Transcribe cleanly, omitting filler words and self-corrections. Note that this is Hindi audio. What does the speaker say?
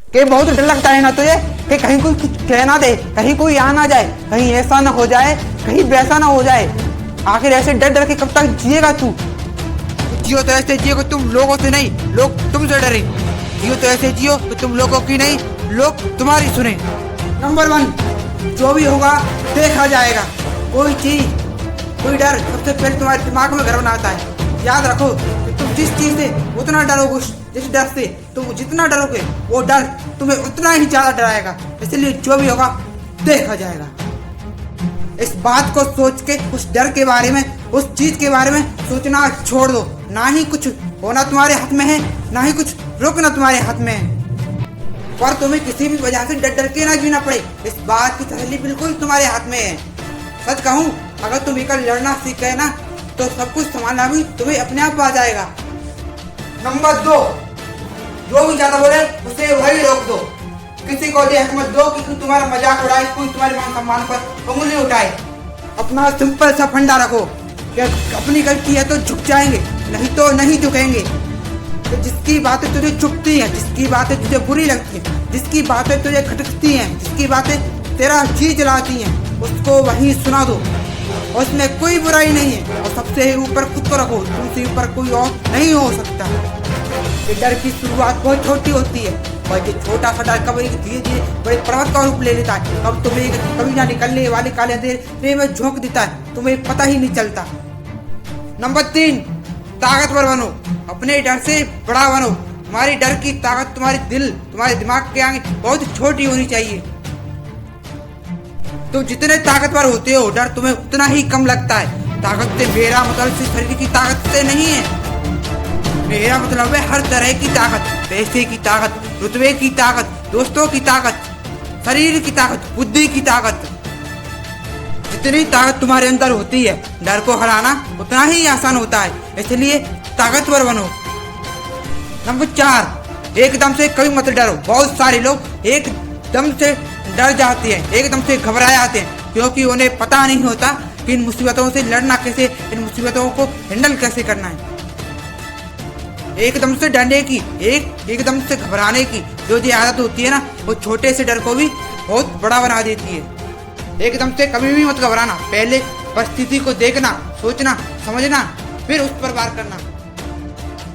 कि बहुत डर लगता है ना तुझे कि कहीं कोई कुछ कह ना दे, कहीं कोई आ ना जाए, कहीं ऐसा ना हो जाए, कहीं वैसा ना हो जाए। आखिर ऐसे डर डर के कब तक जिएगा तू? जियो तो ऐसे जियो कि तुम लोगों से नहीं, लोग तुमसे डरे। जियो तो ऐसे जियो कि तुम लोगों की नहीं, लोग तुम्हारी सुने। नंबर 1, जो भी होगा देखा जाएगा। कोई चीज, कोई डर सबसे पहले तुम्हारे दिमाग में घर बनाता है। याद रखो कि तुम जिस चीज से उतना डरोगे, जिस डर से तुम जितना डरोगे, वो डर तुम्हें उतना ही ज्यादा डराएगा। इसलिए जो भी होगा देखा जाएगा। इस बात को सोच के उस डर के बारे में, उस चीज के बारे में सोचना छोड़ दो। ना ही कुछ होना तुम्हारे हाथ में है, ना ही कुछ रोकना तुम्हारे हाथ में है। पर तुम्हें किसी भी वजह से डर डर के ना जीना पड़े, इस बात की तसल्ली बिल्कुल तुम्हारे हाथ में है। सच कहूँ, अगर तुम एक लड़ना सीख गए ना, तो सब कुछ संभालना भी तुम्हें अपने आप आ जाएगा। नंबर 2, जो भी ज्यादा बोले उसे वही रोक दो। किसी को देख मत दो कि तुम्हारा मजाक उड़ाए, कोई तुम्हारे मान सम्मान पर उंगली उठाए। अपना सिंपल सा फंडा रखो कि अपनी गलती है तो झुक जाएंगे, नहीं तो नहीं झुकेंगे। तो जिसकी बातें तुझे चुभती हैं, जिसकी बातें तुझे बुरी लगती हैं, जिसकी बातें तुझे खटकती हैं, जिसकी बातें तेरा जी जलाती हैं, उसको वहीं सुना दो। उसमें कोई बुराई नहीं है। और सबसे ऊपर खुद को रखो, तुमसे ऊपर कोई और नहीं हो सकता। ये डर की शुरुआत बहुत छोटी होती है, और ये छोटा सा डर कभी धीरे धीरे बड़े पर्वत का रूप ले लेता है। अब तुम्हें कभी ना निकलने वाले काले अंधेरे में झोंक देता है, तुम्हें पता ही नहीं चलता। नंबर 3, ताकतवर बनो, अपने डर से बड़ा बनो। तुम्हारी डर की ताकत तुम्हारे दिल, तुम्हारे दिमाग के आगे बहुत छोटी होनी चाहिए। तुम जितने ताकतवर होते हो, डर तुम्हें उतना ही कम लगता है। ताकत से मेरा मतलब सिर्फ शरीर की ताकत से नहीं है, मेरा मतलब है हर तरह की ताकत। पैसे की ताकत, रुतबे की ताकत, दोस्तों की ताकत, शरीर की ताकत, बुद्धि की ताकत। जितनी ताकत तुम्हारे अंदर होती है, डर को हराना उतना ही आसान होता है। इसलिए ताकतवर बनो। नंबर 4, एकदम से कभी मत डरो। बहुत सारे लोग एकदम से डर जाते हैं, एकदम से घबरा जाते हैं, क्योंकि उन्हें पता नहीं होता कि इन मुसीबतों से लड़ना कैसे, इन मुसीबतों को हैंडल कैसे करना है। एकदम से डरने की, एकदम से घबराने की जो आदत होती है ना, वो छोटे से डर को भी बहुत बड़ा बना देती है। एकदम से कभी भी मत घबराना। पहले परिस्थिति को देखना, सोचना, समझना, फिर उस पर वार करना।